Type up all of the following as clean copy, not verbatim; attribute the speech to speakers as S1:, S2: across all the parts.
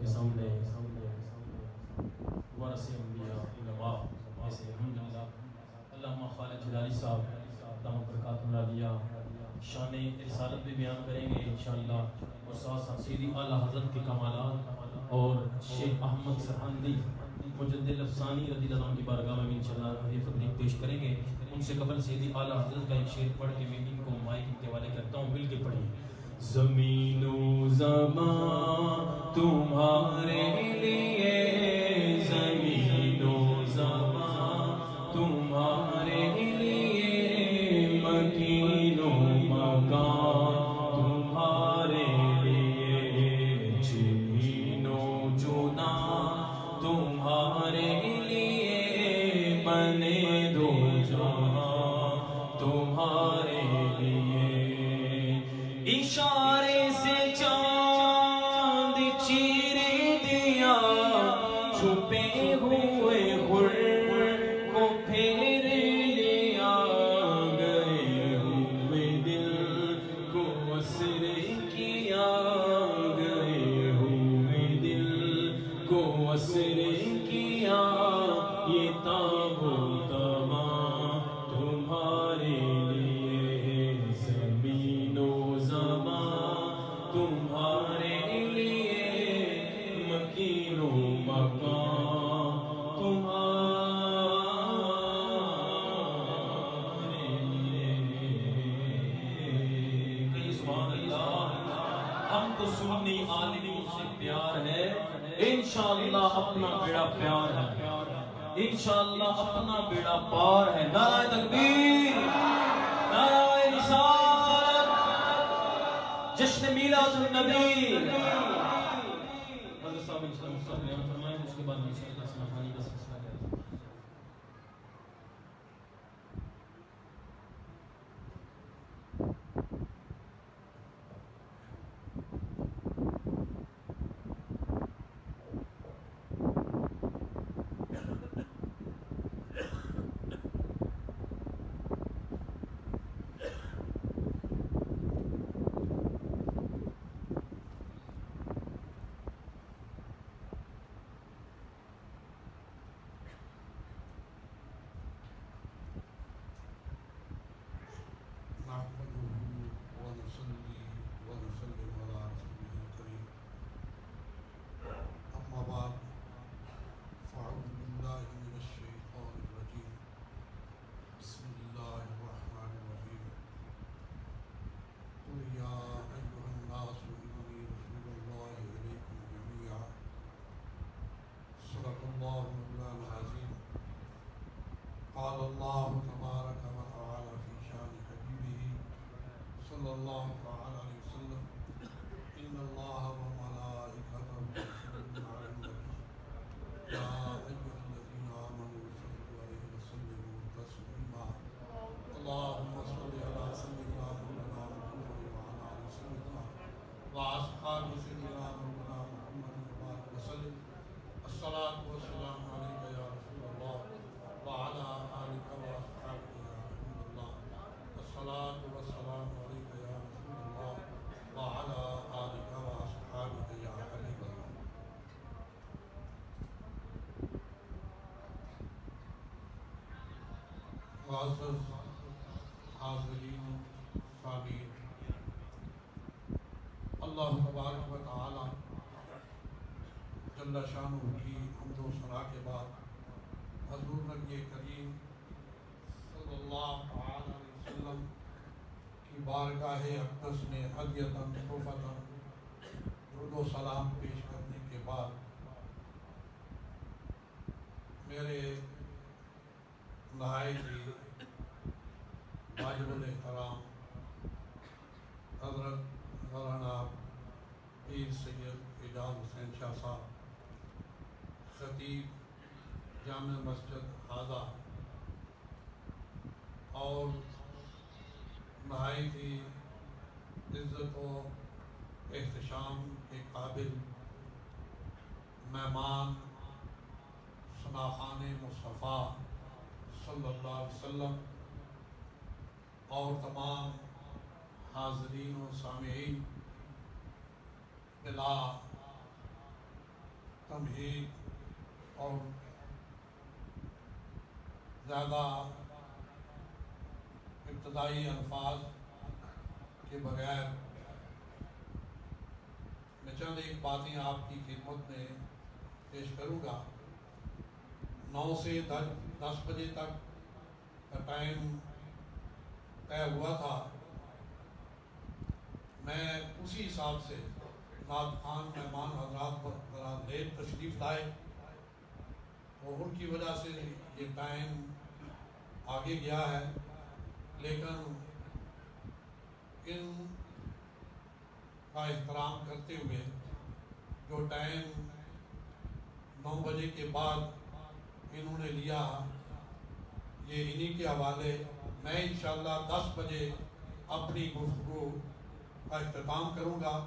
S1: کے سامنے ورث انبیاء علماء جیسے الحمدللہ علامہ خالد جلالی صاحب دامت برکاتہ العالیہ شان رسالت بھی بیان کریں گے انشاءاللہ، اور ساتھ ساتھ سیدی اعلیٰ حضرت کے کمالات اور شیخ احمد سرہندی مجدد افسانی رضی اللہ عنہ کی بارگاہ میں انشاءاللہ حدیث تقریب پیش کریں گے۔ ان سے قبل سیدی اعلیٰ حضرت کا ایک شعر پڑھ کے میں ان کو مائک کے حوالے کرتا ہوں، مل کے پڑھیں۔ زمین و زمان تمہارے لیے، زمین و زمان تمہارے لیے، مکین و مکان تمہارے لیے، جنین و جنا تمہارے لیے، بنے دو جہاں تمہارے لیے۔ اشارے سے چاند چیر دیا، چھپے ہوئے غر کو پھیر لیا، گئے ہوئے دل کو اسر کیا، گئے ہوئے دل کو اسر کیا، یہ تاب و تمام تمہارے لیے، زمین و زمان تمہارے لیے، مکین و مکان تمہارے لیے۔ کہیں سبحان اللہ۔ ہم کو سنی عالمی سے پیار ہے، انشاءاللہ اپنا بیڑا پیار ہے، انشاءاللہ اپنا بیڑا پار ہے۔ نعرہ تکبیر، نعرہ رسالت، جشن میلاد النبی۔ حضرت صاحب انشاءاللہ مستقبل فرمائیں، اس کے بعد انشاءاللہ سنافانی کا سلسلہ ہے۔
S2: نحمده ونصلي ونسلم على رسوله الكريم، أما بعد، فأعوذ بالله من الشيطان الرجيم، بسم الله الرحمن الرحيم، قل يا أيها الناس إني رسول الله إليكم جميعا، صدق الله مولانا العظيم۔ قال الله تبارك وتعالى في شان حبيبه صلى الله تعالى عليه وسلم، إن الله وملائكته يصلون على النبي، يا أيها الذين آمنوا صلوا عليه وسلموا تسليما، اللهم صل على سيدنا مولانا محمد وعلى آل سيدنا وأصحاب سيدنا مولانا محمد وبارك وسلم، الصلاة والسلام عليك يا رسول الله وعلى آلك وأصحابك يا حبيب الله، الصلاة والسلام عليك يا رسول الله وعلى آلك وأصحابك يا حبيب الله۔ معزز حاضرین سامعین، اللہ تبارک و تعالی جل شانہ کی حمد و ثنا کے بعد حضور نبی کریم صلی اللہ تعالی علیہ وسلم کی بارگاہ اقدس میں ہدیۃً تحفۃً درود و سلام پیش کرنے کے بعد میرے نہایت ہی واجب الاحترام حضرت مولانا پیر سید اعجاز حسین شاہ صاحب، خطیب جامع مسجد ہازا، اور نہایت ہی عزت و احتشام کے قابل مہمان ثناخان مصطفیٰ صلی اللہ علیہ وسلم، اور تمام حاضرین و سامعین بلا تمہید اور زیادہ ابتدائی الفاظ کے بغیر میں چند ایک باتیں آپ کی خدمت میں پیش کروں گا۔ 9 سے 10 بجے تک کا ٹائم طے ہوا تھا، میں اسی حساب سے نعت خوان مہمان حضرات پر ذرا لیٹ تشریف لائے اور ان کی وجہ سے یہ ٹائم آگے گیا ہے، لیکن ان کا احترام کرتے ہوئے جو ٹائم 9 بجے کے بعد انہوں نے لیا یہ انہی کے حوالے میں انشاءاللہ 10 بجے اپنی گفتگو کا اختتام کروں گا۔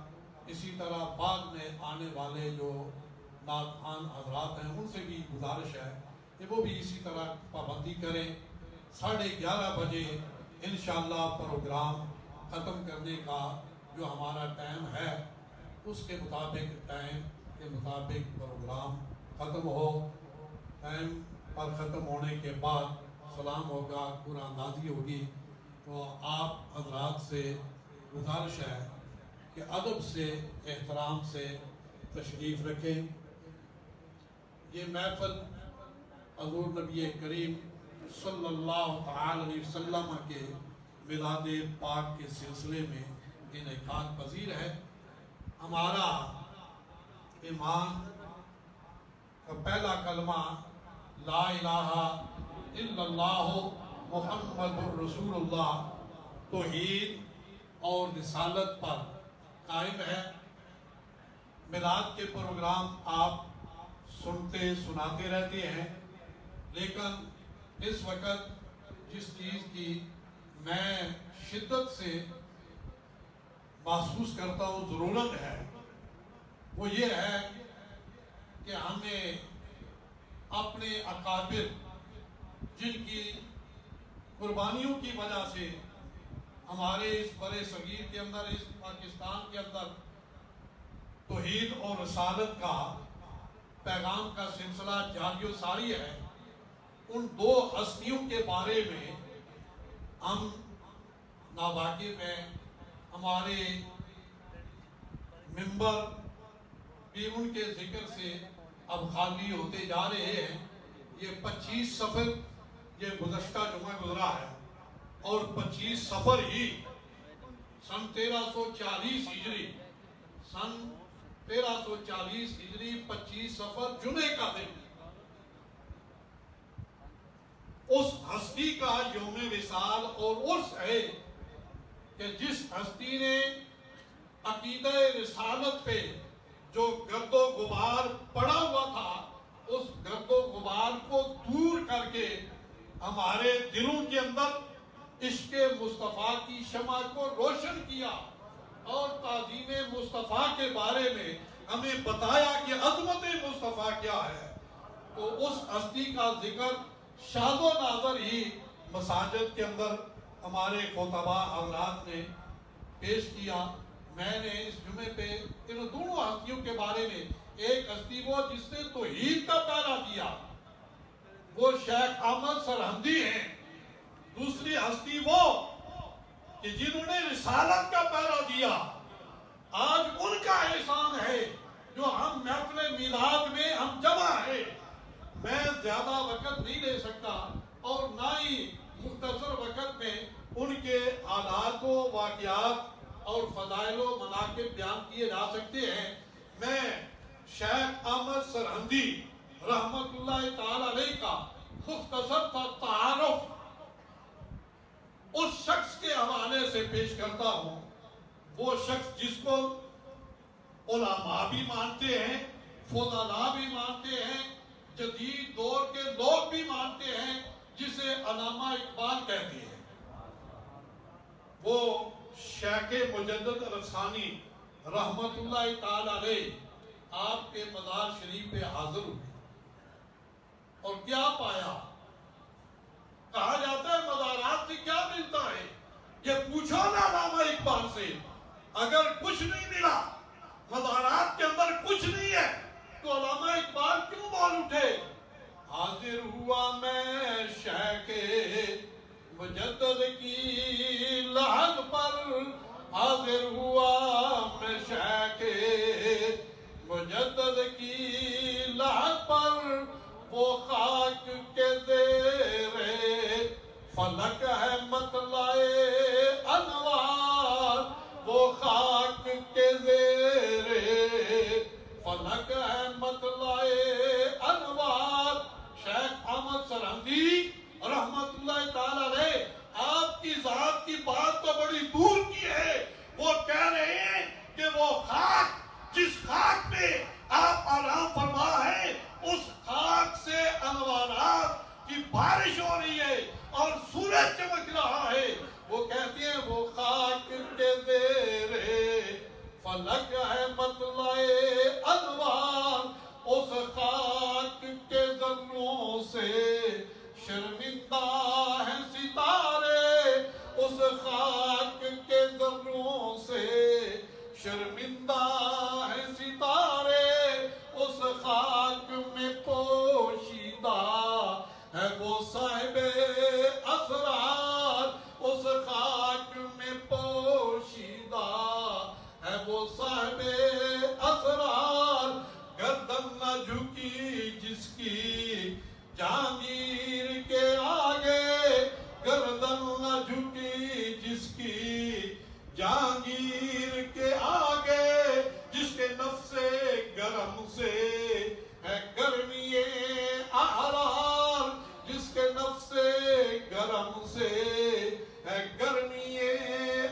S2: اسی طرح بعد میں آنے والے جو نعت خوان حضرات ہیں ان سے بھی گزارش ہے کہ وہ بھی اسی طرح پابندی کریں۔ 11:30 بجے انشاءاللہ پروگرام ختم کرنے کا جو ہمارا ٹائم ہے اس کے مطابق ٹائم کے مطابق پروگرام ختم ہو۔ ٹائم پر ختم ہونے کے بعد سلام ہوگا، قرآن اندازی ہوگی، تو آپ حضرات سے گزارش ہے کہ ادب سے احترام سے تشریف رکھیں۔ یہ محفل حضور نبی کریم صلی اللہ تعالی علیہ وسلم کے میلاد پاک کے سلسلے میں انعقاد پذیر ہے۔ ہمارا ایمان کا پہلا کلمہ لا الہ الا اللہ محمد رسول اللہ توحید اور رسالت پر قائم ہے۔ میلاد کے پروگرام آپ سنتے سناتے رہتے ہیں، لیکن اس وقت جس چیز کی میں شدت سے محسوس کرتا ہوں ضرورت ہے وہ یہ ہے کہ ہمیں اپنے اکابر جن کی قربانیوں کی وجہ سے ہمارے اس برے صغیر کے اندر، اس پاکستان کے اندر توحید اور رسالت کا پیغام کا سلسلہ جاری و ساری ہے، ان 2 ہستیوں کے بارے میں ہم ناواقف ہیں۔ ہمارے ممبر بھی ان کے ذکر سے اب خالی ہوتے جا رہے ہیں۔ یہ 25 سفر یہ گزشتہ جمعہ گزرا ہے اور 25 سفر ہی سن 1340 ہجری 25 سفر جمعے کا دن اس ہستی کا یوم وصال اور عرس ہے کہ جس ہستی نے عقیدہ رسالت پہ جو گرد و غبار پڑا ہوا تھا اس گرد و غبار کو دور کر کے ہمارے دلوں کے اندر عشق مصطفیٰ کی شمع کو روشن کیا اور تعظیم مصطفیٰ کے بارے میں ہمیں بتایا کہ عظمت مصطفیٰ کیا ہے، تو اس ہستی کا ذکر شاد و ناظر ہی مساجد کے اندر ہمارے خطبہ حضرات نے پیش کیا۔ میں نے اس جمعے پہ ان دونوں ہستیوں کے بارے میں، ایک ہستی وہ جس نے توحید کا پہرا دیا، وہ شیخ احمد سرہندی ہیں، دوسری ہستی وہ کہ جنہوں نے رسالت کا پہرا دیا۔ آج ان کا احسان ہے جو ہم محفل میلاد میں ہم جمع ہیں۔ میں زیادہ وقت نہیں لے سکتا اور نہ ہی مختصر وقت میں ان کے حالات و واقعات اور فضائل و مناقب بیان کیے جا سکتے ہیں۔ میں شیخ احمد سرہندی رحمت اللہ تعالی علیہ کا مختصر تعارف اس شخص کے حوالے سے پیش کرتا ہوں۔ وہ شخص جس کو علماء بھی مانتے ہیں، فضلاء بھی مانتے ہیں، جدید دور کے لوگ بھی مانتے ہیں، جسے علامہ اقبال کہتے ہیں۔ وہ شیخ مجدد رسانی رحمت اللہ تعالی علیہ آپ کے مزار شریف پہ حاضر ہوئے اور کیا پایا؟ کہا جاتا ہے مزارات سے کیا ملتا ہے؟ یہ پوچھو نا علامہ اقبال سے، اگر کچھ نہیں ملا، مزارات کے اندر کچھ نہیں ہے، تو علامہ اقبال کیوں بول اٹھے؟ حاضر ہوا میں شیخ مجدد کی لحد پر، حاضر ہوا میں شیخ مجدد کی لحد پر، وہ خاک کے زیر فلک ہے مطلع انوار، وہ خاک کے زیر فلک ہے مطلع انوار۔ شیخ احمد سرہندی رحمت اللہ تعالی علیہ آپ کی ذات کی بات تو بڑی دور کی ہے، وہ کہہ رہے ہیں کہ وہ خاک جس خاک پہ آپ آرام فرما ہے، اس خاک سے انوارات کی بارش ہو رہی ہے اور سورج چمک رہا ہے۔ وہ کہتے ہیں وہ خاک کے زیر فلک ہے مطلع انوار، اس خاک کے ذروں سے شرمندہ ہیں ستارے، اس خاک کے ذروں سے شرمندہ ہیں ستارے، اس خاک میں پوشیدہ ہے وہ صاحب اسرار، اس خاک میں پوشیدہ ہے وہ صاحب اسرار۔ گردن نہ جھکی جس کی جہانگیر کے آگے، گردن نہ جھکی جس کی جہانگیر کے آگے، جس کے نفس گرم سے ہے گرمی احرار، جس کے نفس گرم سے ہے گرمی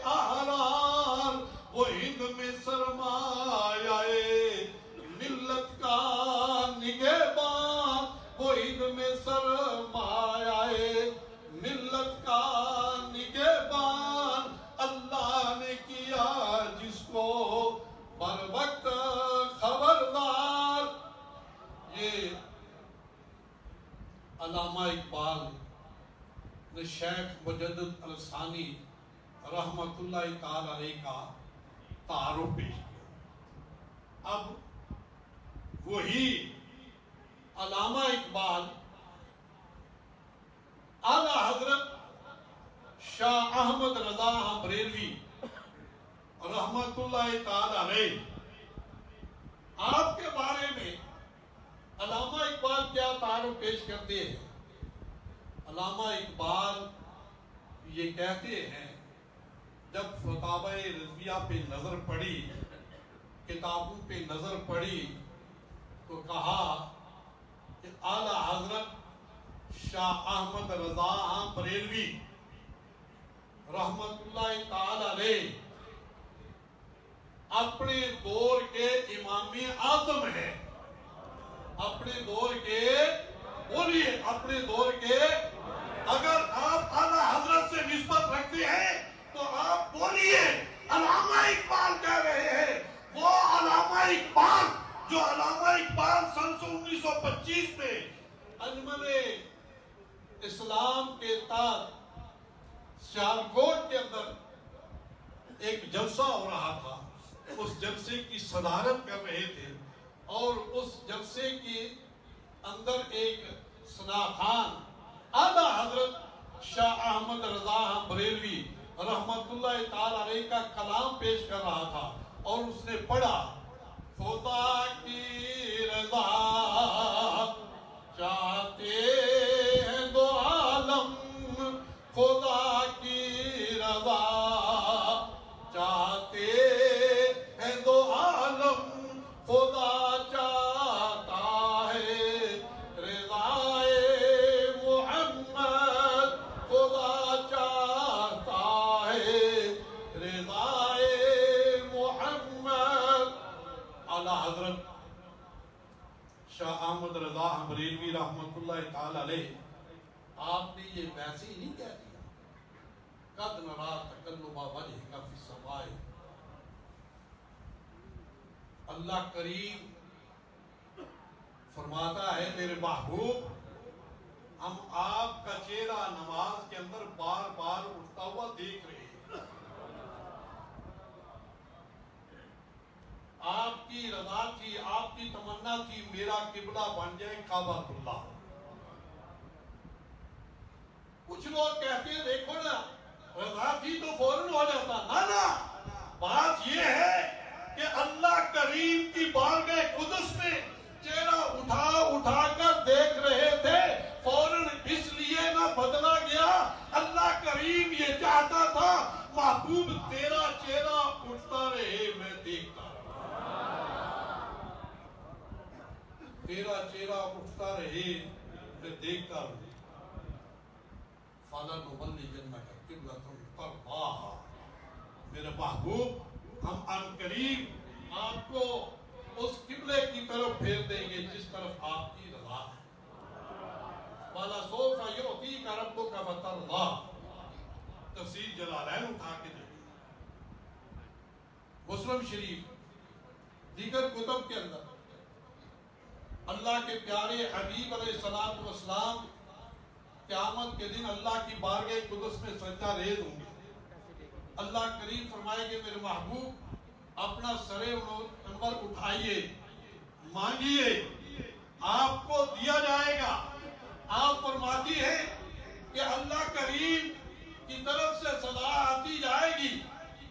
S2: احرار، وہ ہند میں سرمایہ ملت کا نگہباں، وہ ہند میں سرمایہ ملت کا نگہبان، اللہ نے کیا جس کو بر وقت خبردار۔ یہ علامہ اقبال نے شیخ مجدد الثانی رحمت اللہ تعالی علیہ کا تعارف پیش کیا۔ اب وہی علامہ اقبال اعلیٰ حضرت شاہ احمد رضا بریلوی رحمت اللہ تعالی علیہ، آپ کے بارے میں علامہ اقبال کیا تعارف پیش کرتے ہیں؟ علامہ اقبال یہ کہتے ہیں جب فتاوی رضویہ پہ نظر پڑی، کتابوں پہ نظر پڑی، تو کہا کہ اعلیٰ حضرت شاہ احمد رضا بریلوی رحمت اللہ تعالی علیہ اپنے دور کے امام اعظم ہے، اپنے دور کے، بولیے اپنے دور کے، اگر آپ اعلیٰ حضرت سے نسبت رکھتے ہیں تو آپ بولیے علامہ اقبال کہہ رہے ہیں، وہ علامہ اقبال جو علامہ اقبال سن 1925 میں انجمن اسلام کے تحت سیالکوٹ کے اندر ایک جلسہ ہو رہا تھا، اس جلسے کی صدارت کر رہے تھے، اور اس جلسے کے اندر ایک ثنا خان اعلیٰ حضرت شاہ احمد رضا بریلوی رحمت اللہ تعالی علیہ کا کلام پیش کر رہا تھا، اور اس نے پڑھا خدا کی رضا چاہتے ہیں دو عالم، خدا کی رضا چاہتے ہیں دو عالم، خدا چاہتا ہے رضائے محمد، خدا چاہتا ہے رضائے محمد۔ اعلیٰ حضرت شاہ احمد رضا بریلوی رحمت اللہ تعالی علیہ، آپ نے یہ ویسے ہی نہیں کہہ دیا، قد نرا تقلب وجہک فی السماء، اللہ کریم فرماتا ہے میرے محبوب، ہم آپ کا چہرہ نماز کے اندر بار بار اٹھتا ہوا دیکھ رہے ہیں۔ آپ کی رضا تھی، آپ کی تمنا تھی میرا قبلہ بن جائے کعبہ اللہ۔ کچھ لوگ کہتے ہیں دیکھو نا رضا تھی تو فوراً ہو جاتا، نا بات یہ ہے کہ اللہ کریم کی بارگاہ قدس میں چہرہ اٹھا اٹھا کر دیکھ رہے تھے، فوراً اس لیے نہ بدلا گیا۔ اللہ کریم یہ چاہتا تھا محبوب تیرا چہرہ اٹھتا رہے میں دیکھتا رہا، تیرا چہرہ اٹھتا رہے میں دیکھتا رہا۔ فَلَنُوَلِّيَنَّكَ قِبْلَةً تَرْضَاهَا، میرے محبوب ہم ان قریب آپ کو اس قبلے کی طرف پھیر دیں گے جس طرف آپ کی رضا ہے۔ وَلَسَوْفَ يُعْطِيكَ رَبُّكَ فَتَرْضَىٰ، تفسیر جلالین اٹھا کے دیکھیں، مسلم شریف دیگر کتب کے اندر اللہ کے پیارے حبیب علیہ السلام قیامت کے دن اللہ کی بارگاہ قدس میں سجدہ ریز ہوں گے۔ اللہ کریم فرمائے گے میرے محبوب اپنا سر انور اٹھائیے، مانگیے، آپ کو دیا جائے گا۔ آپ فرماتی ہے کہ اللہ کریم کی طرف سے صدا آتی جائے گی،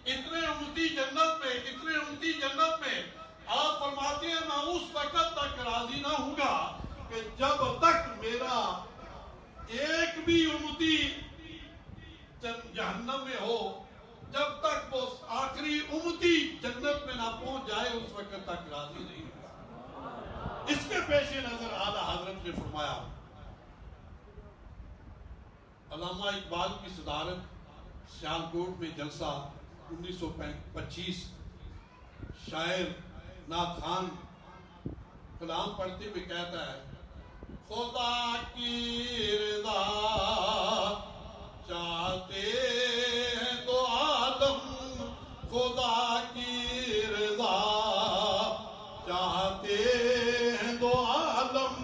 S2: اتنے امتی جنت میں، اتنے امتی جنت میں۔ آپ فرماتی ہیں میں اس وقت تک راضی نہ ہوں گا کہ جب تک میرا ایک بھی امتی جہنم میں ہو، جب تک وہ آخری امتی جنت میں نہ پہنچ جائے اس وقت تک راضی نہیں ہوگا۔ اس کے پیش نظر اعلیٰ حضرت نے فرمایا، علامہ اقبال کی صدارت سیالکوٹ میں جلسہ 1925، شاعر نعت خوان کلام پڑھتے ہوئے کہتا ہے خدا کی رضا چاہتے ہیں تو عالم، خدا کی رضا چاہتے ہیں تو عالم،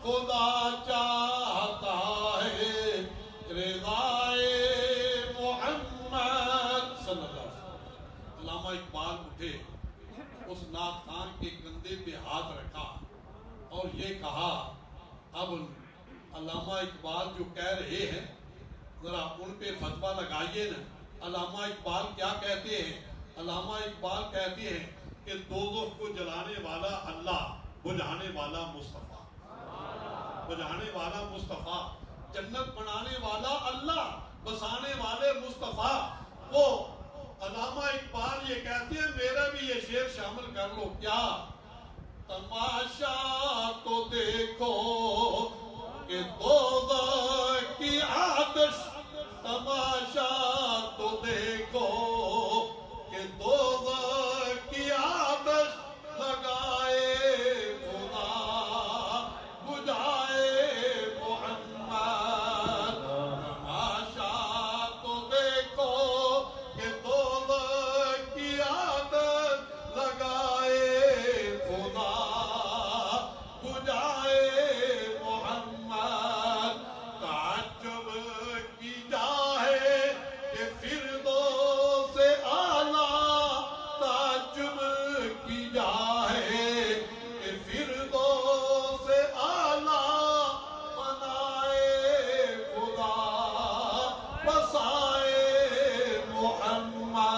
S2: خدا چاہتا ہے رضائے محمد صلی اللہ علیہ وسلم۔ علامہ اقبال اٹھے، اس نعت خان کے کندھے پہ ہاتھ رکھا اور یہ کہا، اب علامہ اقبال جو کہہ رہے ہیں ذرا ان پہ فتویٰ لگائیے نا۔ علامہ اقبال کیا کہتے ہیں؟ علامہ اقبال کہتے ہیں کہ دوزخ کو جلانے والا اللہ، بجھانے والا مصطفیٰ، بجھانے والا مصطفیٰ، جنت بنانے والا اللہ، بسانے والے مصطفیٰ۔ وہ علامہ اقبال یہ کہتے ہیں، میرا بھی یہ شعر شامل کر لو کیا؟ تماشا تو دیکھو کہ دوزخ کی آتش، تماشا تو دیکھو کہ دوزخ کی آتش لگائے خدا بجھائے محمد۔ تماشا تو دیکھو کہ دوزخ کی آتش لگائے خدا بجھائے محمد۔ تعجب کی جا ہے کہ فردوس اعلیٰ، تعجب کی جا ہے کہ فردوس اعلیٰ بنائے خدا بسائے محمد۔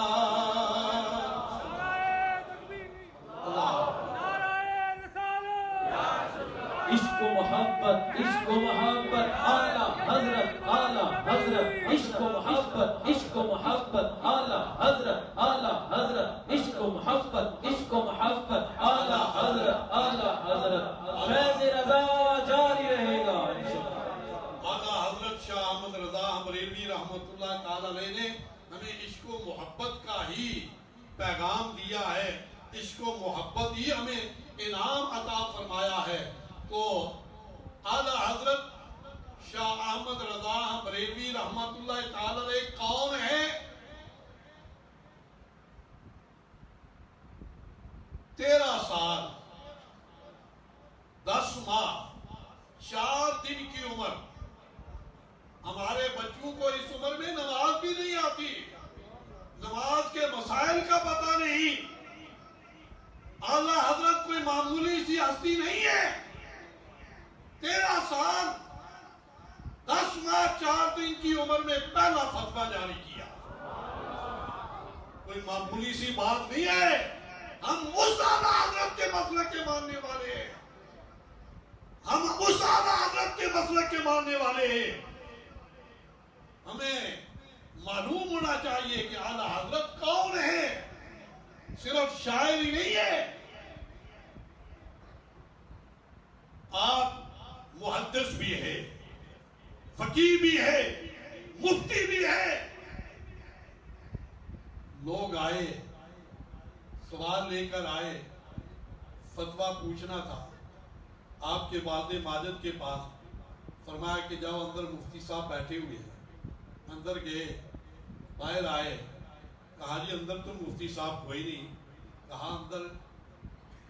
S1: عشق و محبت، عشق و محبت، اعلیٰ حضرت، اعلیٰ حضرت، عشق و محبت، عشق و محبت، اعلیٰ حضرت، اعلیٰ حضرت، عشق و محبت، عشق و محبت، اعلیٰ حضرت، اعلیٰ حضرت، فیض رضا جاری رہے گا انشاءاللہ۔
S2: اعلیٰ حضرت شاہ احمد رضا بریلوی رحمۃ اللہ تعالی علیہ نے ہمیں عشق و محبت کا ہی پیغام دیا ہے، عشق و محبت ہی ہمیں انعام عطا فرمایا ہے۔ تو اعلیٰ حضرت شاہ احمد رضا بریلوی رحمۃ اللہ تعالی علیہ کون ہے؟ 13 سال 10 ماہ 4 دن کی عمر۔ ہمارے بچوں کو اس عمر میں نماز بھی نہیں آتی، نماز کے مسائل کا پتہ نہیں۔ فرمایا 4 دن کی عمر میں پہلا فتویٰ جاری کیا. کوئی معمولی سی بات نہیں ہے. ہم اس اعلیٰ حضرت کے مسلک کے ماننے والے ہیں. ہم اس اعلیٰ حضرت کے مسلک کے ماننے والے ہیں. ہمیں معلوم ہونا چاہیے کہ اعلیٰ حضرت کون ہے. صرف شاعر ہی نہیں ہے، آپ محدث بھی ہے، فقیہ بھی ہے، مفتی بھی ہے. لوگ آئے، سوال لے کر آئے، فتویٰ پوچھنا تھا آپ کے والد ماجد کے پاس. فرمایا کہ جاؤ اندر مفتی صاحب بیٹھے ہوئے ہیں. اندر گئے، باہر آئے، کہا جی اندر تو مفتی صاحب کوئی نہیں. کہا اندر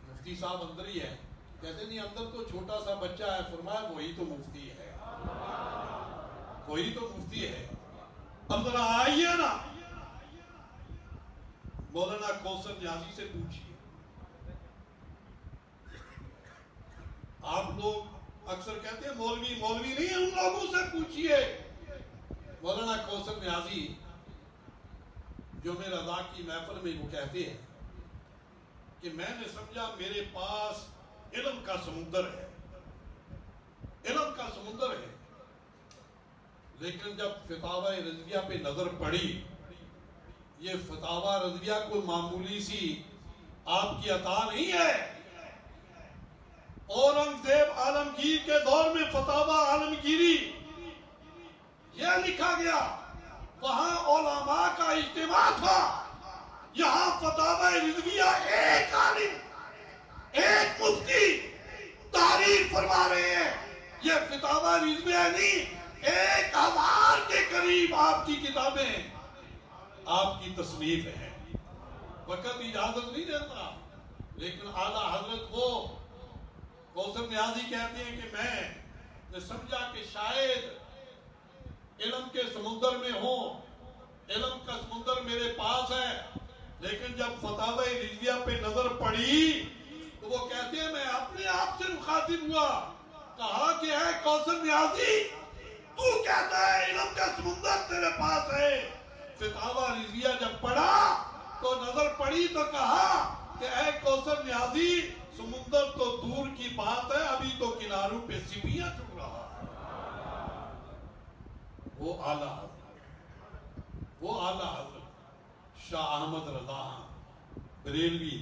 S2: مفتی صاحب اندر ہی ہے. کہتے نہیں اندر تو چھوٹا سا بچہ ہے. فرمایا وہی تو مفتی ہے، وہی تو مفتی ہے. اندر آئیے نا. مولانا کوثر نیازی سے پوچھیے. آپ لوگ اکثر کہتے ہیں مولوی مولوی نہیں ہیں، ان لوگوں سے پوچھیے. مولانا کوثر نیازی جمع رضا کی محفل میں وہ کہتے ہیں کہ میں نے سمجھا میرے پاس علم کا سمندر ہے، علم کا سمندر ہے. لیکن جب فتاوی رضویہ پہ نظر پڑی، یہ فتاوی رضویہ کوئی معمولی سی آپ کی عطا نہیں ہے. اورنگزیب عالمگیر کے دور میں فتاوی عالمگیری یہ لکھا گیا. وہاں علماء کا اجتماع تھا. یہاں فتاوی رضویہ ایک عالم، ایک مفتی تحریر فرما رہے ہیں. یہ فتاوی رضویہ نہیں، 1000 کے قریب آپ کی کتابیں، آپ کی تصنیف ہے. وقت اجازت نہیں دیتا. لیکن اعلیٰ حضرت وہ کوثر نیازی کہتے ہیں کہ میں نے سمجھا کہ شاید علم کے سمندر میں ہوں، علم کا سمندر میرے پاس ہے. لیکن جب فتاوی رضویہ پہ نظر پڑی تو وہ کہتے ہیں میں اپنے آپ سے مخاطب ہوا. کہا کہ اے کوثر نیازی، تو کہتا ہے علم کا سمندر تیرے پاس ہے. فتاوی رضویہ جب پڑھا تو نظر پڑی تو کہا کہ اے کوثر نیازی، سمندر تو دور کی بات ہے، ابھی تو کناروں پہ سپیاں چڑھ رہا ہے. وہ اعلیٰ حضرت، وہ اعلیٰ حضرت شاہ احمد رضا بریلوی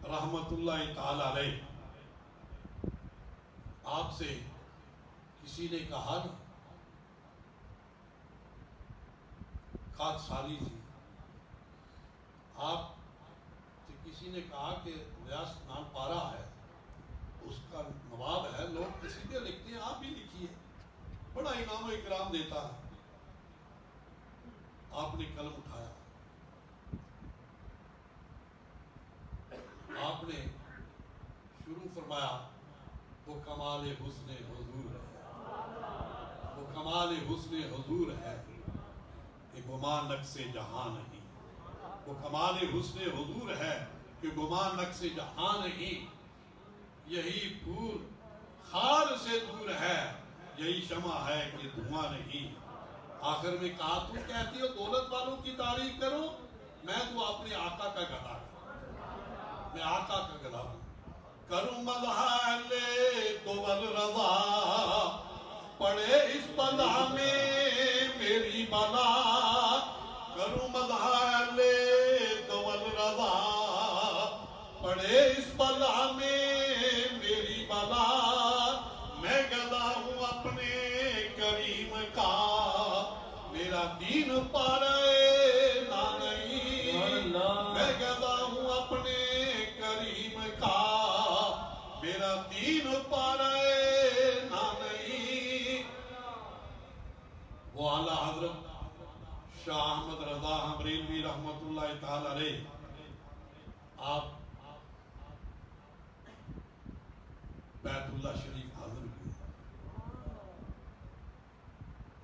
S2: رحمت اللہ تعالی علیہ. آپ سے کسی نے کہا نا خاک سالی تھی، آپ سے کسی نے کہا کہ ریاست نام پارا ہے، اس کا نواب ہے. لوگ قصیدے لکھتے ہیں، آپ بھی لکھیے، بڑا انعام و اکرام دیتا ہے. آپ نے قلم اٹھایا، آپ نے شروع فرمایا وہ کمال حسن حضور ہے، وہ کمال حسن حضور ہے کہ گمان نقص جہاں نہیں. وہ کمال حسن حضور ہے کہ گمان نقص جہاں نہیں. یہی پھول خار سے دور ہے، یہی شمع ہے کہ دھواں نہیں. آخر میں کہا تو کہتی ہو دولت والوں کی تعریف کرو، میں تو اپنے آقا کا گدا ہوں، میں آقا کا گدا ہوں. کروں مدح اہل دول رضا، پڑے اس بلا میں میری بلا. کروں مدح اہل دول رضا، پڑے اس بلا میں میری بلا. میں گدا ہوں اپنے کریم کا، میرا دین پارے نہ نہیں. میں گدا ہوں اپنے کریم کا، میرا دین پارے نہ نہیں. وہ اعلیٰ حضرت شاہ احمد رضا بریلوی رحمت اللہ تعالی علیہ، آپ بیت اللہ شریف حاضر ہوئے،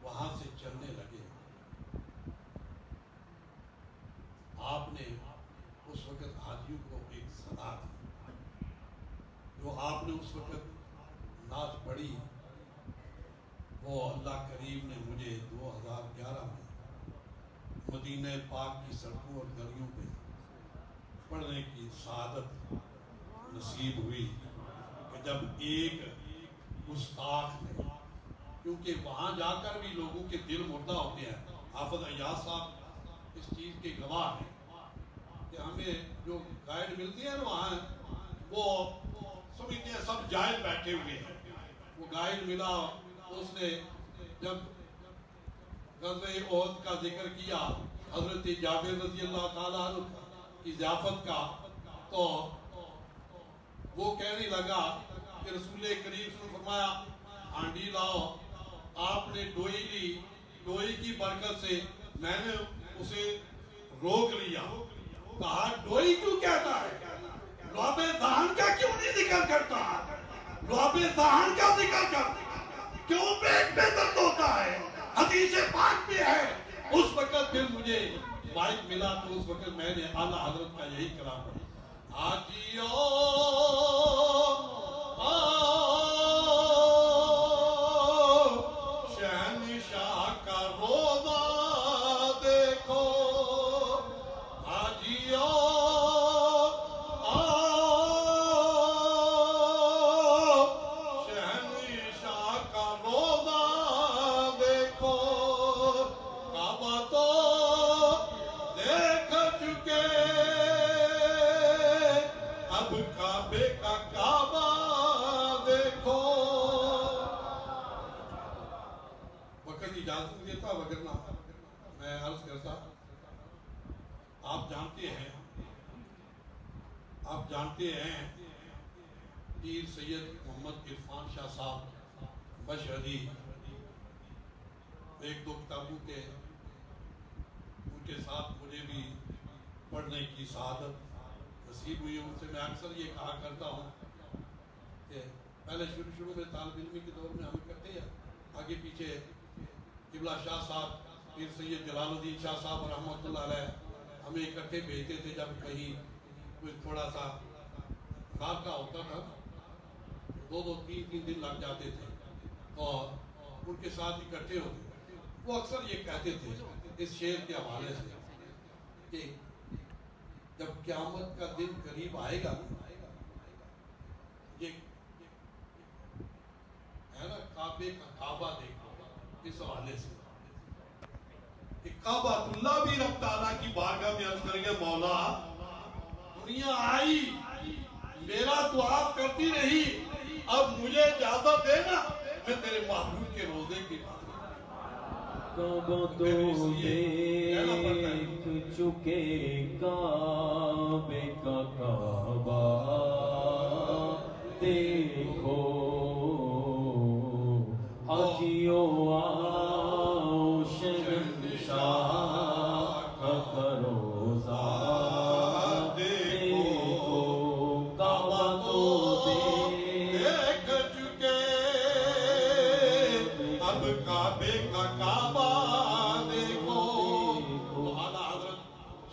S2: وہاں سے چلنے لگے. آپ نے اس وقت حاجیوں کو ایک صدا دی، جو آپ نے اس وقت نعت پڑھی، وہ وہ اللہ کریم نے مجھے 2011 میں مدینہ پاک کی سڑکوں اور گلیوں پہ پڑھنے کی سعادت نصیب ہوئی کہ جب ایک گستاخ نے، کیونکہ وہاں جا کر بھی لوگوں کے دل مردہ ہوتے ہیں، حافظ ایاز صاحب اس چیز کے گواہ ہیں کہ ہمیں جو گائیڈ ملتی ہے وہاں وہ سمجھتے ہیں سب جائز بیٹھے ہوئے ہیں. وہ گائیڈ ملا، اس نے جب غزوہ احد کا ذکر کیا، حضرت جابر رضی اللہ تعالیٰ عنہ کی ضیافت کا، تو وہ کہنے لگا کہ رسول کریم صلی اللہ علیہ وسلم نے فرمایا ہانڈی لاؤ. آپ نے ڈوئی لی، ڈوئی کی برکت سے میں نے اسے روک لیا. کہا ڈوئی کیوں کہتا ہے؟ لعب ذہن کا کیوں نہیں ذکر کرتا؟ لعب ذہن کا ذکر کر. کیوں پیٹ میں درد ہوتا ہے؟ حدیث پاک میں ہے. اس وقت پھر مجھے مائک ملا تو اس وقت میں نے اعلیٰ حضرت کا یہی کلام پڑھا. آجیو شہنشاہ کا روضہ دیکھو، آجیو شہنشاہ کا روضہ دیکھو. کعبہ تو دیکھ چکے، اب کعبے کا کعبہ دیکھو. وقت اجازت نہیں دیتا، وگرنہ میں عرض کرتا. آپ جانتے ہیں پیر سید محمد عرفان شاہ صاحب مشہدی، ایک دو کتابوں کے ان کے ساتھ مجھے بھی پڑھنے کی سعادت نصیب ہوئی. ان سے میں اکثر یہ کہا کرتا ہوں کہ پہلے شروع میں طالب علمی کے دور میں ہم کرتے ہیں، آگے پیچھے قبلہ شاہ صاحب، پیر سید جلال الدین شاہ صاحب رحمۃ اللہ علیہ ہمیں اکٹھے بھیجتے تھے. جب کہیں کوئی تھوڑا سا رات کا ہوتا تھا، 2-3 دن لگ جاتے تھے، اور ان کے ساتھ اکٹھے ہوتے. وہ اکثر یہ کہتے تھے اس شعر کے حوالے سے کہ جب قیامت کا دن قریب آئے گا، یہ ہے نا کعبے کا کعبہ دیکھو، اس حوالے سے کہ کعبہ اللہ بھی رب تعالیٰ کی بارگاہ میں عرض کریں گے مولا دنیا آئی، میرا دعا کرتی رہی، اب مجھے اجازت دینا میں تیرے محبوب کے روزے کی بات.
S1: کعبہ تو دیکھ چکے، کعبے کا کعبہ دیکھو، حاجیوں آؤ شہنشاہ کا روضہ دیکھو. کعبہ تو
S2: دیکھ چکے، اب کعبے کا کعبہ دیکھو. تو اعلیٰ حضرت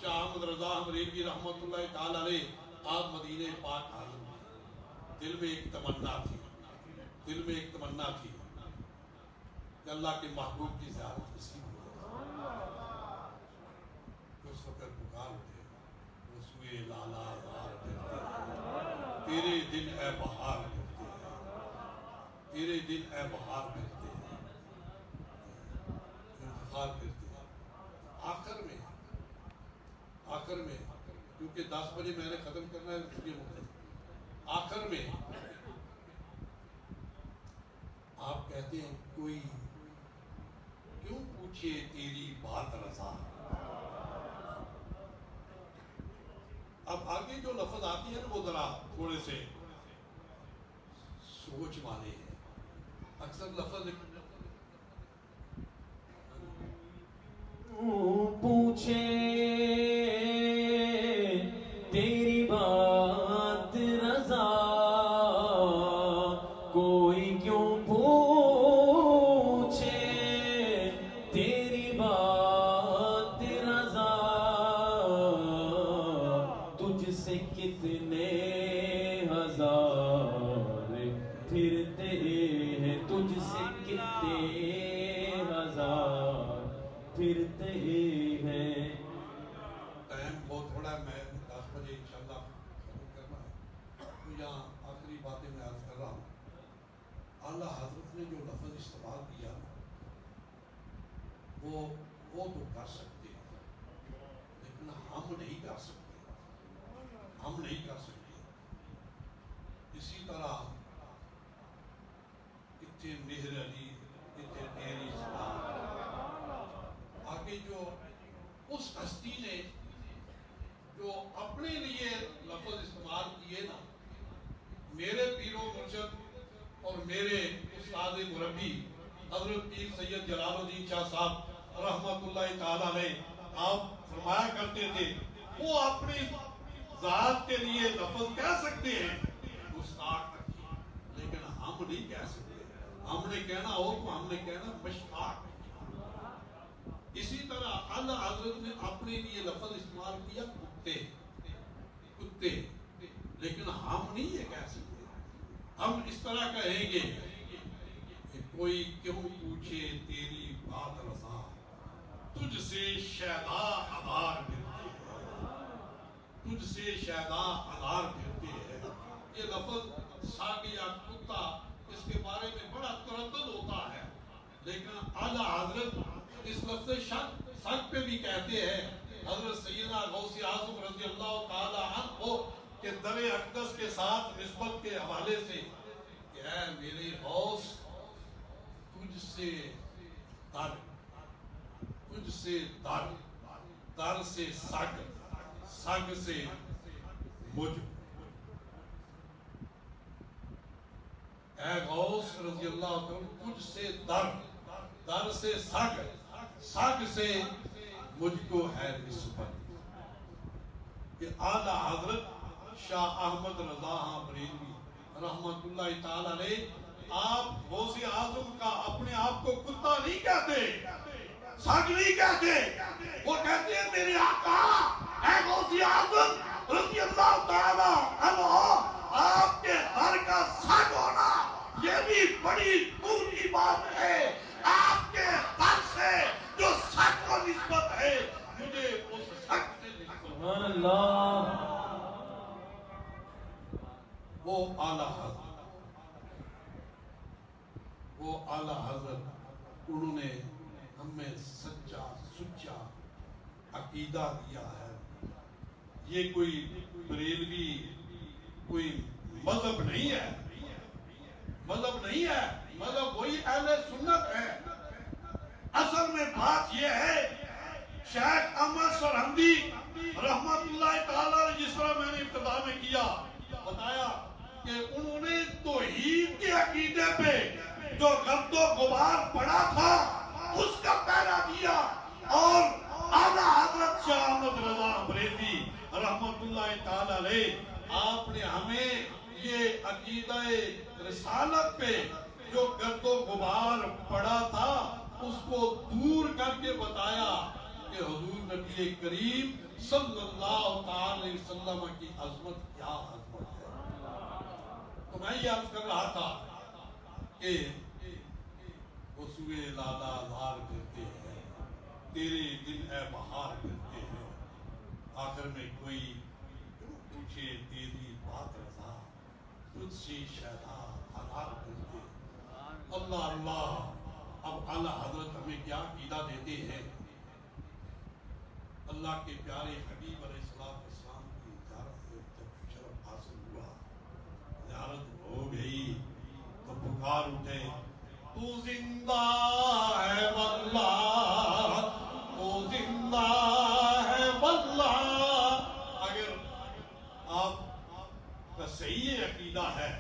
S2: شاہ احمد رضا امریکی رحمۃ اللہ تعالیٰ علیہ آپ مدینہ پاک آئے. دل میں ایک تمنا تھی کہ اللہ کے محبوب کی زیارت نصیب ہو. اس وقت پکار اٹھے وہ سوئے لالا زار کرتے، تیرے دل اے بہار کرتے ہیں، تیرے دل اے بہار کرتے ہیں، انتظار کرتے ہیں. آخر میں کیونکہ 10 بجے میں نے ختم کرنا ہے اس لیے آخر میں آپ کہتے ہیں کوئی کیوں پوچھے تیری بات رضا. اب آگے جو لفظ آتی ہے نا وہ ذرا تھوڑے سے سوچ والے ہیں. اکثر لفظ
S1: پوچھے تیری بات رضا، کوئی کیوں پوچھے تیری بات رضا. تجھ سے کتنے ہزار پھرتے ہیں، تجھ سے کتنے پھرتے ہیں.
S2: ٹائم بہت تھوڑا ہے، میں 10 بجے انشاءاللہ ختم کرنا ہے، تو یہاں آخری باتیں میں عرض کر رہا ہوں. اعلیٰ حضرت نے جو لفظ استعمال کیا وہ تو کر سکتے ہیں، لیکن ہم نہیں کر سکتے، ہم نہیں کر سکتے. اسی طرح اتنے مہر علی اتنے تیری سلام، آگے جو اس ہستی نے جو اپنے لیے لفظ استعمال کیے نا، میرے پیر و مرشد اور میرے استاد مربی حضرت پیر سید جلال الدین شاہ صاحب رحمت اللہ تعالی علیہ، آپ فرمایا کرتے تھے وہ اپنی ذات کے لیے لفظ کہہ سکتے ہیں مشتاق تک، لیکن ہم نہیں کہہ سکتے. ہم نے کہنا ہو تو ہم نے کہنا مشتاق. اسی طرح اعلیٰ حضرت نے اپنے لیے لفظ استعمال کیا کتے، کتے، لیکن ہم نہیں یہ کہہ سکتے. ہم اس طرح کہیں گے کہ کوئی کیوں پوچھے تیری بات رضا، تجھ سے شیدا ادار پھرتے ہیں، تجھ سے شیدا ادار پھرتے ہیں. یہ لفظ ساگ یا کتا، اس کے بارے میں بڑا تردد ہوتا ہے، لیکن اعلیٰ حضرت اس لفظ شک پہ بھی کہتے ہیں. حضرت سیدنا غوث اعظم رضی اللہ تعالی عنہ کہ در اقدس کے ساتھ نسبت کے حوالے سے کہ اے میرے غوث، تجھ سے در، تجھ سے در، در سے سگ، سگ سے مجھ. اے غوث رضی اللہ عنہ، تجھ سے در، در سے سگ، سگ سے مجھ کو ہے نسبت. کہ اعلیٰ حضرت شاہ احمد رضا بریلوی رحمت اللہ تعالی علیہ، آپ غوث اعظم کا اپنے آپ کو کتا نہیں کہتے، سگ نہیں کہتے، وہ کہتے ہیں میرے آقا اے غوث اعظم رضی اللہ تعالی عنہ، آپ کے در کا سگ ہونا یہ بھی بڑی دور کی بات ہے. آپ کے در سے جو سگ کو نسبت ہے، مجھے اس سگ سے نسبت.
S1: سبحان اللہ.
S2: وہ اعلیٰ حضرت، وہ اعلیٰ حضرت، انہوں نے ہمیں سچا سچا عقیدہ دیا ہے. یہ کوئی بریلوی کوئی مذہب نہیں ہے، مذہب نہیں ہے، مذہب وہی اہل سنت ہے. اصل میں بات یہ ہے، شیخ احمد سرہندی رحمت اللہ تعالی، جس طرح میں نے ابتدا میں کیا بتایا کہ انہوں نے توحید کے عقیدے پہ جو گرد و غبار پڑا تھا اس کا پہرا دیا، اور اعلیٰ حضرت شاہ احمد رضا بریلوی رحمت اللہ تعالی علیہ، آپ نے ہمیں یہ عقیدہ رسالت پہ جو گرد و غبار پڑا تھا اس کو دور کر کے بتایا کہ حضور نبی کریم صلی اللہ تعالی علیہ وسلم کی عظمت کیا عظمت ہے. تو میں یہ عرض کر رہا تھا کہ وسوئے لالا زار کرتے ہیں، تیرے دل اے بہار کرتے ہیں. آخر میں کوئی کیوں پوچھے تیری بات رضا، تجھ سے شیدا ہزار کرتے. اللہ اللہ. اب اعلیٰ حضرت ہمیں کیا عقیدہ دیتے ہیں؟ اللہ کے پیارے حبیب علیہ السلام کی زیارت سے جب شرف حاصل ہوا، زیارت ہو گئی تو پکار اٹھے، تو زندہ ہے واللہ، تو زندہ ہے واللہ. اگر آپ کا صحیح عقیدہ ہے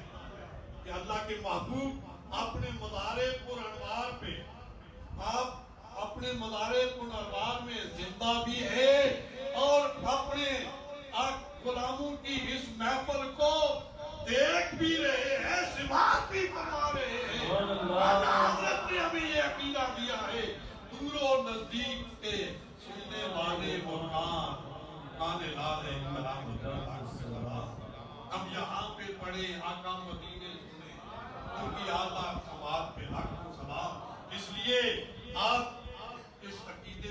S2: کہ اللہ کے محبوب اپنے مزار پر انوار پہ، آپ اپنے مزار پر انوار میں زندہ بھی ہے اور اپنے غلاموں کی اس محفل کو دیکھ بھی رہے ہیں، سماعت بھی فرما رہے ہیں. حضرت نے ہمیں یہ عقیدہ دیا ہے، دور و نزدیک کے سننے والے مرغان کان لال کلام اللہ. ہم یہاں پہ پڑھے آقا مدینے سنے، ان کی آدھا سماعت پہ لاکھوں سلام. اس لیے آپ اس عقیدے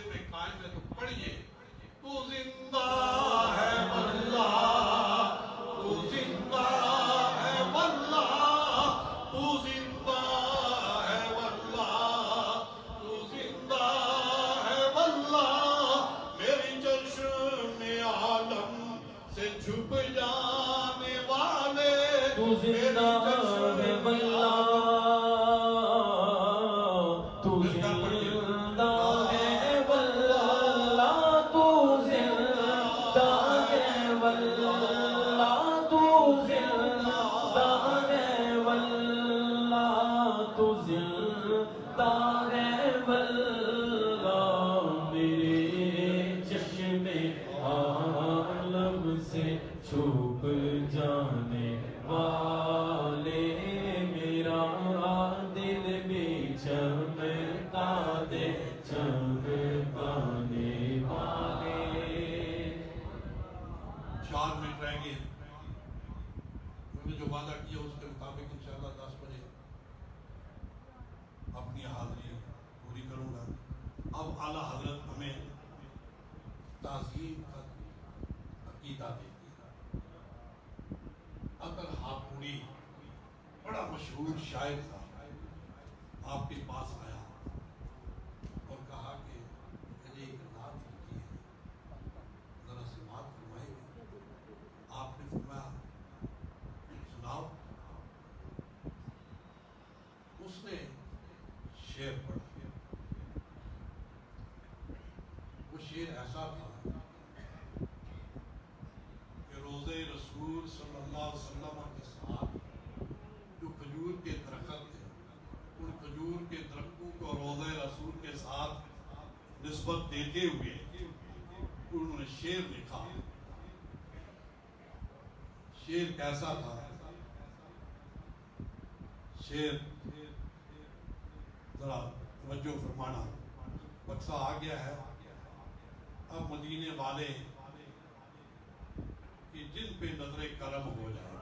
S1: تو زندہ ہے واللہ تو زندہ ہے واللہ تو زندہ ہے واللہ تو زندہ ہے واللہ تو زندہ ہے واللہ میرے چشم عالم سے چھپ جانے والے میرا دل بھی چمکا دے چمکانے والے
S2: 4 منٹ رہ گئے انہوں نے جو وعدہ کیا اس کے مطابق انشاءاللہ 10 بجے اپنی حاضری پوری کروں گا. اب اعلیٰ حضرت ہمیں تعظیم کا عقیدہ دیتی ہے. اگر ہاپوڑی بڑا مشہور شاعر تھا, آپ کے پاس آیا اور کہا کہ مجھے ایک نعت لکھی ہے, ذرا سماعت فرمائے گی. آپ نے فرمایا سناؤ. اس نے شعر پڑھا. وہ شعر ایسا تھا کہ روضے رسول صلی اللہ علیہ وسلم کے ساتھ جو کھجور کے درخت تھے, ان کھجور کے درختوں کو روضے رسول کے ساتھ نسبت دیتے ہوئے انہوں نے شعر لکھا. شعر کیسا تھا؟ شعر ذرا توجہ فرمانا, وقت آ گیا ہے. اب مدینے والے کہ جن پہ نظر کرم ہو جائے,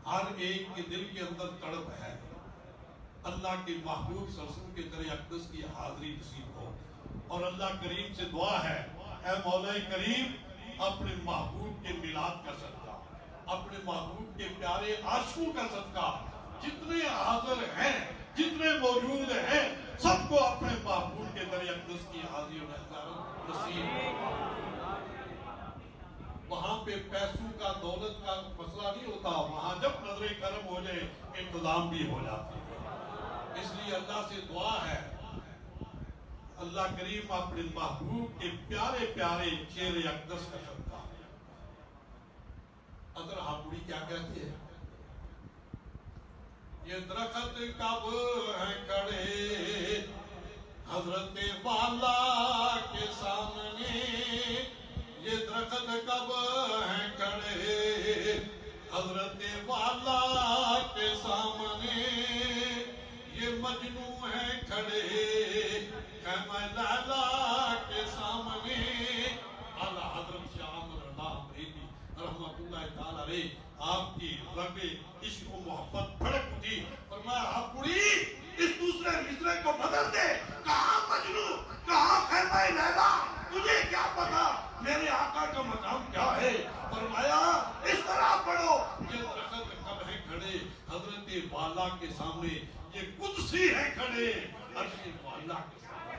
S2: ہر ایک کے دل کے اندر تڑپ ہے اللہ کے محبوب صلی اللہ علیہ وسلم کے در اقدس کی حاضری نصیب ہو. اور اللہ کریم سے دعا ہے, اے مولا کریم اپنے محبوب کے میلاد کا صدقہ, اپنے محبوب کے پیارے عاشقوں کا صدقہ, جتنے حاضر ہیں جتنے موجود ہیں سب کو اپنے محبوب کے در اقدس کی حاضری نصیب ہو. وہاں پہ پیسوں کا دولت کا مسئلہ نہیں ہوتا, وہاں جب نظر کرم ہو جائے انتظام بھی ہو جاتا ہے. اس لیے اللہ سے دعا ہے اللہ کریم اپنے محبوب کے پیارے پیارے چہرے اقدس کا صدقہ. اگر ہاپوڑی کیا کہتی ہے؟ یہ درخت کب ہیں کھڑے حضرت والا کے سامنے, یہ درخت کب ہیں کھڑے حضرت والا کے سامنے, یہ مجنوں ہیں کھڑے خیمہ لیلا کے سامنے. اعلیٰ حضرت شاہ احمد رضا بریلوی رحمۃ اللہ تعالی علیہ, آپ کی رگ عشق و محبت بھڑک اٹھی. فرمایا ہاپوڑی اس دوسرے مصرے کو بدل دے, کہاں مجنوں کہاں خیمہ لیلا, تجھے کیا پتا میرے آقا کا مقام کیا ہے. فرمایا اس طرح پڑھو, یہ درخت کب ہیں کھڑے حضرت والا کے سامنے, یہ قدسی ہیں کھڑے عرش والا کے سامنے.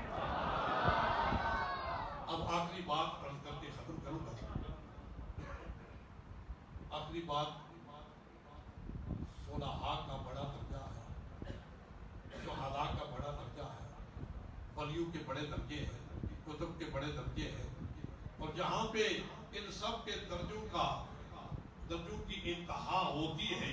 S2: اب آخری بات عرض کر کے ختم کروں گا. آخری بات صلحاء کا بڑا درجہ ہے, شہداء کا بڑا درجہ ہے, ولیوں کے بڑے درجے ہیں, کتب کے بڑے درجے ہیں. اور جہاں پہ ان سب کے درجوں کی انتہا ہوتی ہے,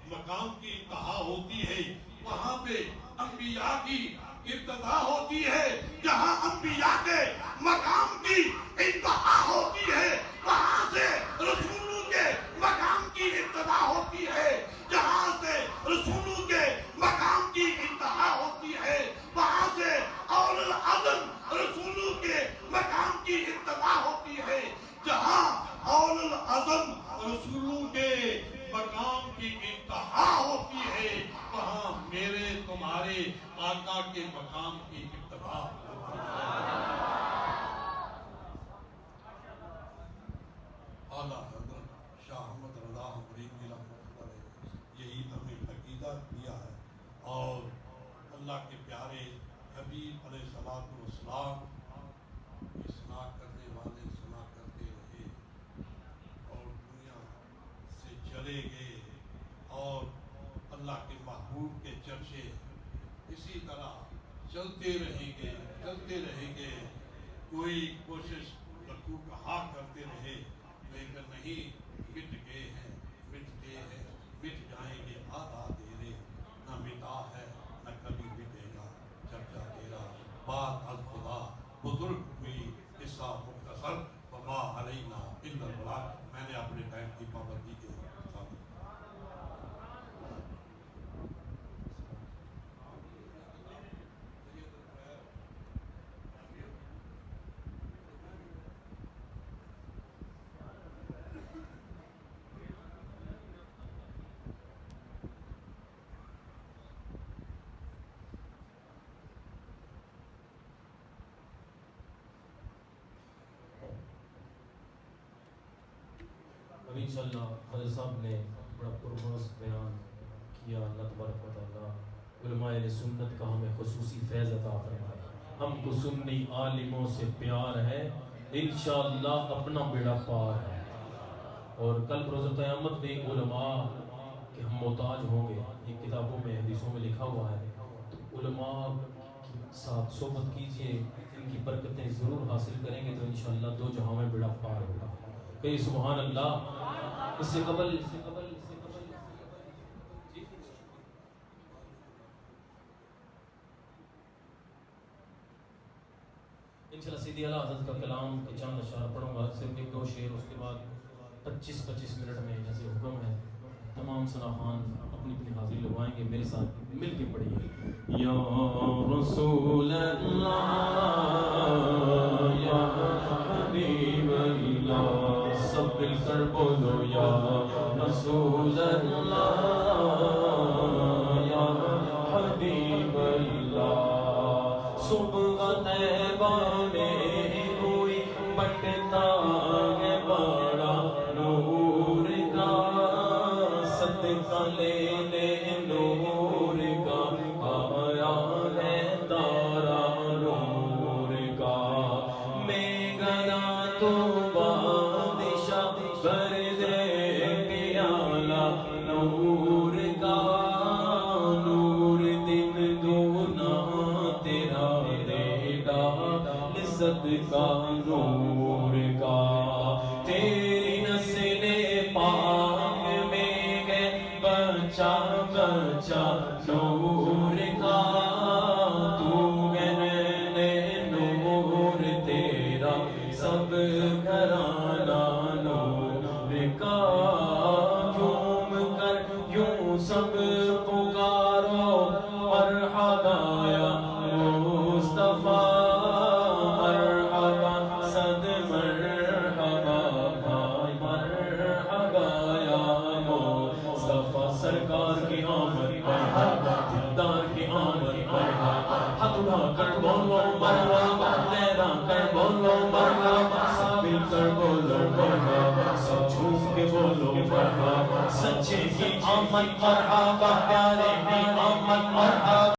S2: مقام کی انتہا ہوتی ہے, وہاں پہ انبیاء کی ابتدا ہوتی ہے. جہاں انبیاء کے مقام کی انتہا ہوتی ہے وہاں سے رسولوں کے مقام کی ابتدا ہوتی ہے. جہاں سے رسولوں کے مقام کی انتہا ہوتی ہے وہاں سے اول العزم رسولوں کے مقام کی ابتدا ہوتی ہے. جہاں اول العزم رسولوں کے مقام کی انتہا ہوتی ہے وہاں میرے تمہارے آقا کے مقام کی ابتدا ہوتی ہے. اعلیٰ حضرت شاہ احمد رضا بریلوی رحمۃ اللہ علیہ یہی ہمیں عقیدہ دیا ہے. اور اللہ کے پیارے حبیب علیہ الصلوۃ والسلام کی سنا کرنے والے سنا کرتے رہے اور دنیا سے چلے گئے. اسی طرح چلتے رہیں گے کوئی کوشش رکوع کہا کرتے رہے لیکن نہیں مٹ جائیں گے آدھا تیرے نہ مٹا ہے نہ کبھی مٹے گا چرچا تیرا بات از خدا بزرگ ہوئی قصہ مختصر وما علینا الا البلاغ. میں نے اپنے ٹائم کی پابندی کے ساتھ
S1: ابھی انشاءاللہ حضرت صاحب نے بڑا پرموز بیان کیا. اللہ تبارک و تعالیٰ علماء سنت کا ہمیں خصوصی فیض عطا فرمائے. ہم کو سنی عالموں سے پیار ہے, انشاءاللہ اپنا بیڑا پار ہے. اور کل روز قیامت میں علماء کہ ہم محتاج ہوں گے, یہ کتابوں میں حدیثوں میں لکھا ہوا ہے. تو علماء کے ساتھ صحبت کیجئے, ان کی برکتیں ضرور حاصل کریں گے تو انشاءاللہ دو جہاں میں بیڑا پار ہوگا. کہ سبحان اللہ. اس سے قبل انشاءاللہ سیدی اعلیٰ حضرت کا کلام کے چند اشعار پڑھوں گا, صرف ایک دو شعر, اس کے بعد 25 منٹ میں جیسے حکم ہے تمام صناخان اپنی حاضری لگوائیں گے. میرے ساتھ مل کے پڑھیے. یا رسول اللہ یا حبیب اللہ, سب مل کر بولو یا رسول اللہ یا حبیب اللہ. صبح طیبہ میں ہوئی بٹتا ہے بڑا نور کا, صدقہ لے لے نور کا, آیا ہے تارا نور کا. میں گیا تو بادشاہ بھر دے پیالہ نور کا, نور دن دونا تیرا دے ڈال صدقہ نور کا. تیری نسل پاک میں گئے بچہ نور کا, تو گہنے نور تیرا سب گھرانہ نور کا. جھوم کر یوں سب پکارو مرحبا یا مصطفیٰ, مرحبا صد مرحبا بھائی, مرحبا یا مصطفیٰ. سرکار کی آمد مرحبا, دار کی آمد مرحبا, ہاتھ اٹھا کر بولو مرحبا, لہرا کر بولو مرحبا, سب مل کر بولو مرحبا, سب جھوم کے بولو مرحبا. سچے کی آمد مرحبا, پیارے کی آمد مرحبا.